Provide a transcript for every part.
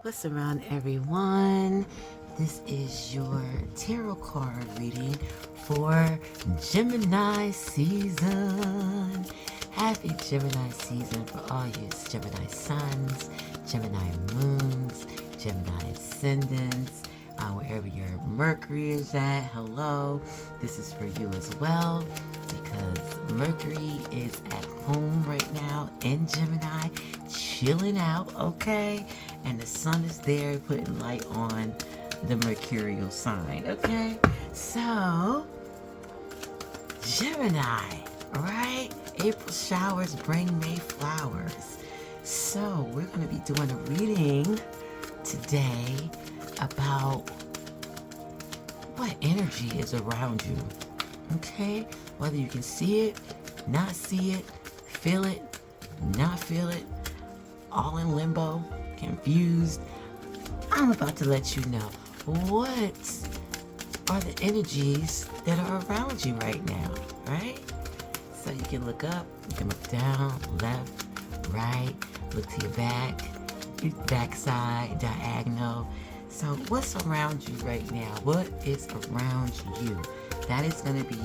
What's around, everyone? This is your tarot card reading for Gemini season. Happy Gemini season for all you Gemini suns, Gemini moons, Gemini ascendants, wherever your Mercury is at. Hello, this is for you as well because Mercury is at home right now in Gemini, chilling out, okay? And the sun is there putting light on the mercurial sign, okay? So, Gemini, alright? April showers bring May flowers. So, we're going to be doing a reading today about what energy is around you, okay? Whether you can see it, not see it, feel it, not feel it, all in limbo, confused. I'm about to let you know what are the energies that are around you right now, right? So you can look up, you can look down, left, right, look to your back side, diagonal. So what's around you right now? What is around you? That is going to be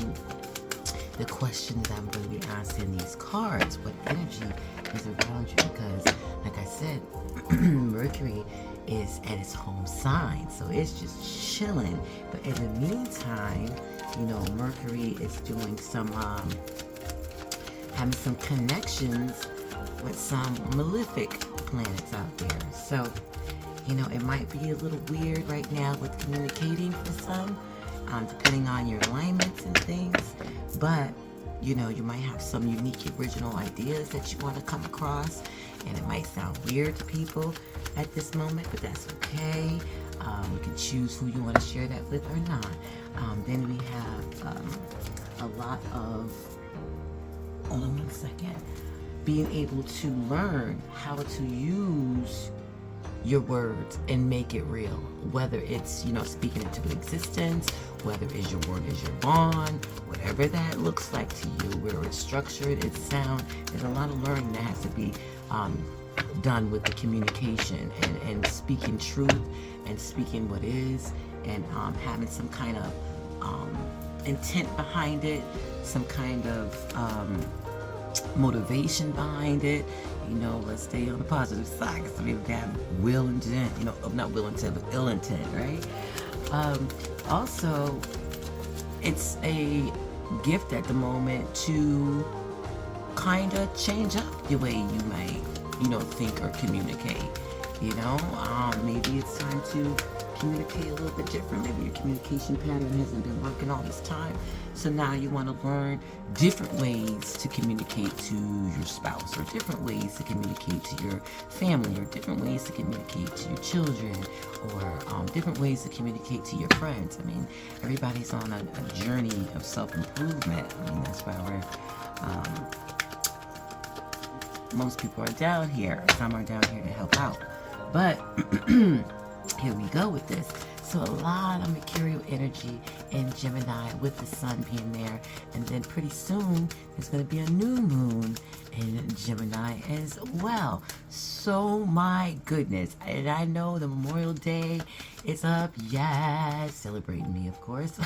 the question that I'm going to be asking these cards. What energy is around you? Because, like I said, Mercury is at its home sign, so it's just chilling. But in the meantime, you know, Mercury is doing some, having some connections with some malefic planets out there. So, you know, it might be a little weird right now with communicating for some, depending on your alignments and things. But, you know, you might have some unique original ideas that you want to come across, and it might sound weird to people at this moment, but that's okay. You can choose who you want to share that with or not. Then we have a lot of, hold on one second, being able to learn how to use your words and make it real, whether it's, you know, speaking into existence, whether it's your word is your bond, whatever that looks like to you, where it's structured, it's sound. There's a lot of learning that has to be done with the communication and speaking truth and speaking what is, and having some kind of intent behind it, some kind of motivation behind it. You know, let's stay on the positive side, because some people have will intent, you know, not will intent, but ill intent, right? Also, it's a gift at the moment to kind of change up the way you might, you know, think or communicate. You know, maybe it's time to communicate a little bit different. Maybe your communication pattern hasn't been working all this time, so now you want to learn different ways to communicate to your spouse, or different ways to communicate to your family, or different ways to communicate to your children, or different ways to communicate to your friends. I mean, everybody's on a journey of self-improvement. I mean, that's why most people are down here. Some are down here to help out. But here we go with this. So a lot of mercurial energy in Gemini with the sun being there. And then pretty soon, there's going to be a new moon in Gemini as well. So my goodness. And I know the Memorial Day is up. Yes. Celebrating me, of course.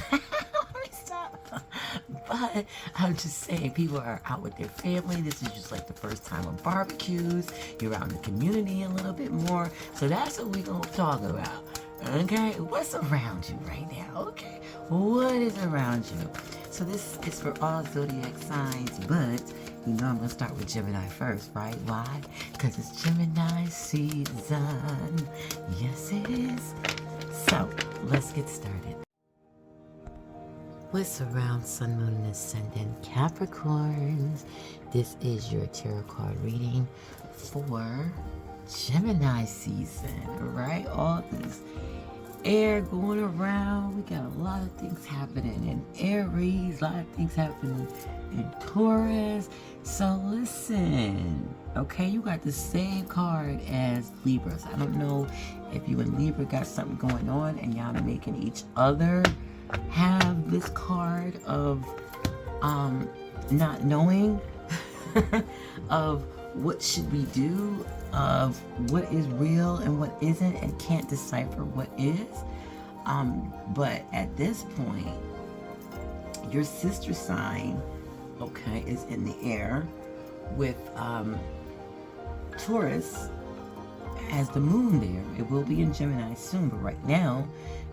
But I'm just saying, people are out with their family. This is just like the first time of barbecues. You're out in the community a little bit more. So that's what we're going to talk about. Okay? What's around you right now? Okay? What is around you? So this is for all zodiac signs, but you know I'm going to start with Gemini first, right? Why? Because it's Gemini season. Yes, it is. So let's get started. What's around Sun, Moon, and Ascendant Capricorns? This is your tarot card reading for Gemini season, right? All these air going around. We got a lot of things happening in Aries, a lot of things happening in Taurus. So listen, okay, you got the same card as Libras. I don't know if you and Libra got something going on and y'all making each other have this card of not knowing of what should we do, of what is real and what isn't, and can't decipher what is. But at this point, your sister sign, okay, is in the air with Taurus as the moon there. It will be in Gemini soon, but right now,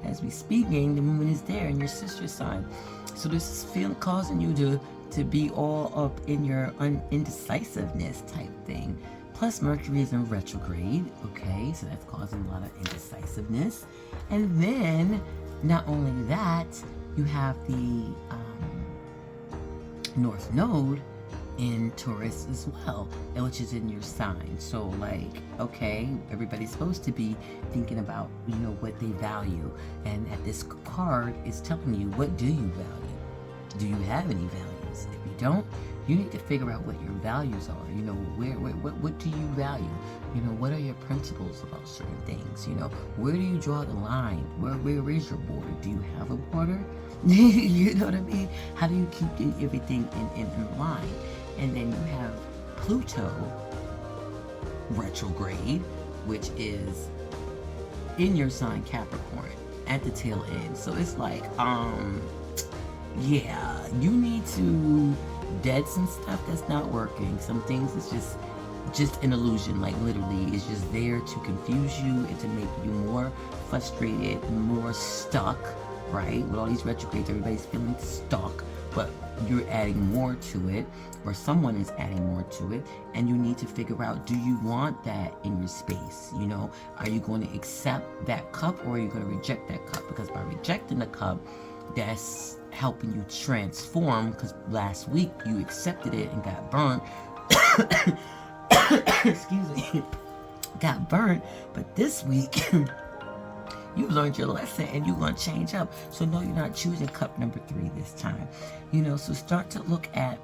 as we speaking, the moon is there in your sister sign. So this is causing you to be all up in your indecisiveness type thing. Plus Mercury is in retrograde, okay, so that's causing a lot of indecisiveness. And then, not only that, you have the North Node in Taurus as well, which is in your sign. So like, okay, everybody's supposed to be thinking about, you know, what they value. And at this card is telling you, what do you value? Do you have any values? If you don't, you need to figure out what your values are. You know, what do you value? You know, what are your principles about certain things? You know, where do you draw the line? Where is your border? Do you have a border? You know what I mean? How do you keep everything in line? And then you have Pluto retrograde, which is in your sign Capricorn at the tail end. So it's like, yeah, you need to dead some stuff that's not working. Some things is just an illusion, like literally it's just there to confuse you and to make you more frustrated and more stuck, right? With all these retrogrades, everybody's feeling stuck, but you're adding more to it, or someone is adding more to it, and you need to figure out, do you want that in your space? You know, are you going to accept that cup, or are you going to reject that cup? Because by rejecting the cup, that's helping you transform, because last week you accepted it and got burnt. Excuse me, got burnt, but this week you learned your lesson and you're going to change up. So no, you're not choosing cup number 3 this time. You know, so start to look at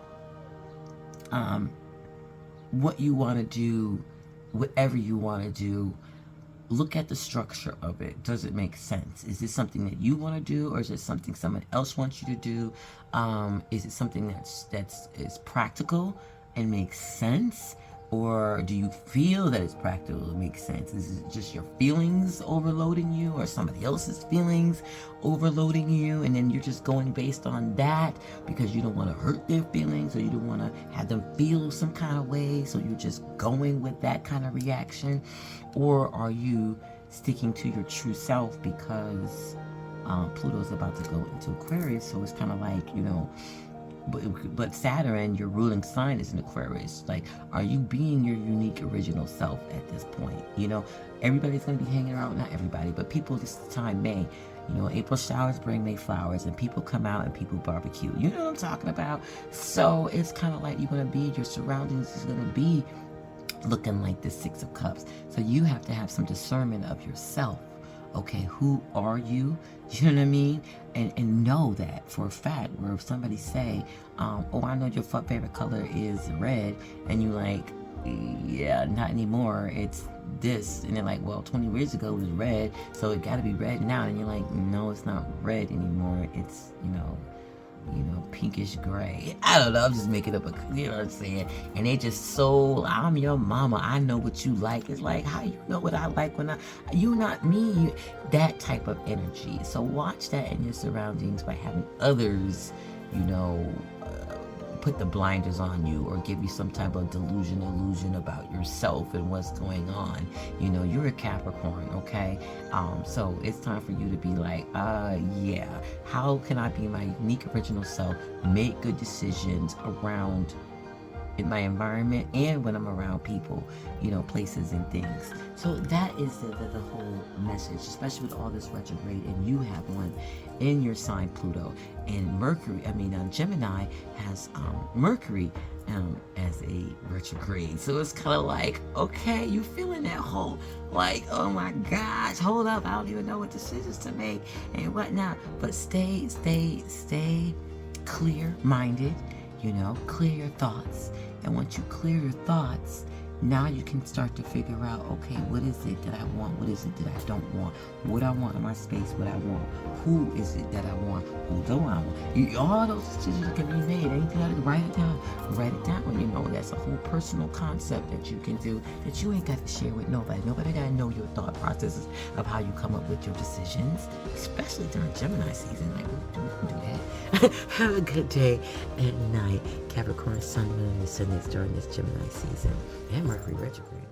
what you want to do, whatever you want to do. Look at the structure of it. Does it make sense? Is this something that you want to do, or is it something someone else wants you to do? Is it something that's practical and makes sense? Or do you feel that it's practical and makes sense? Is it just your feelings overloading you, or somebody else's feelings overloading you, and then you're just going based on that because you don't want to hurt their feelings, or you don't want to have them feel some kind of way, so you're just going with that kind of reaction? Or are you sticking to your true self because Pluto's about to go into Aquarius, so it's kind of like, you know, but Saturn, your ruling sign, is in Aquarius. Like, are you being your unique original self at this point? You know, everybody's going to be hanging around, not everybody, but people this time May. You know, April showers bring May flowers, and people come out and people barbecue. You know what I'm talking about? So it's kind of like you're going to be, your surroundings is going to be looking like the 6 of Cups. So you have to have some discernment of yourself. Okay, who are you? You know what I mean? And know that for a fact. Where if somebody say, oh, I know your favorite color is red, and you like, yeah, not anymore, it's this. And they're like, well, 20 years ago it was red, so it got to be red now. And you're like, no, it's not red anymore. It's, you know, pinkish gray. I don't know, I'm just making up you know what I'm saying? And they just so, I'm your mama, I know what you like. It's like, how you know what I like when you not me? That type of energy. So watch that in your surroundings by having others, you know, put the blinders on you, or give you some type of illusion about yourself and what's going on. You know, you're a Capricorn, okay? So it's time for you to be like, yeah, how can I be my unique original self, make good decisions around in my environment and when I'm around people, you know, places and things. So that is the whole message, especially with all this retrograde, and you have one in your sign, Pluto. And Gemini has Mercury as a retrograde. So it's kind of like, okay, you feeling that whole, like, oh my gosh, hold up, I don't even know what decisions to make and whatnot. But stay clear-minded, you know, clear your thoughts. And once you clear your thoughts, Now you can start to figure out, okay, what is it that I want? What is it that I don't want? What I want in my space, what I want. Who is it that I want? Who don't I want? All those decisions can be made. And you gotta write it down. Write it down. You know, that's a whole personal concept that you can do that you ain't got to share with nobody. Nobody gotta know your thought processes of how you come up with your decisions, especially during Gemini season. Like, we can do that. Have a good day and night. Capricorn, Sun, Moon, and Ascendants during this Gemini season. And Mercury retrograde.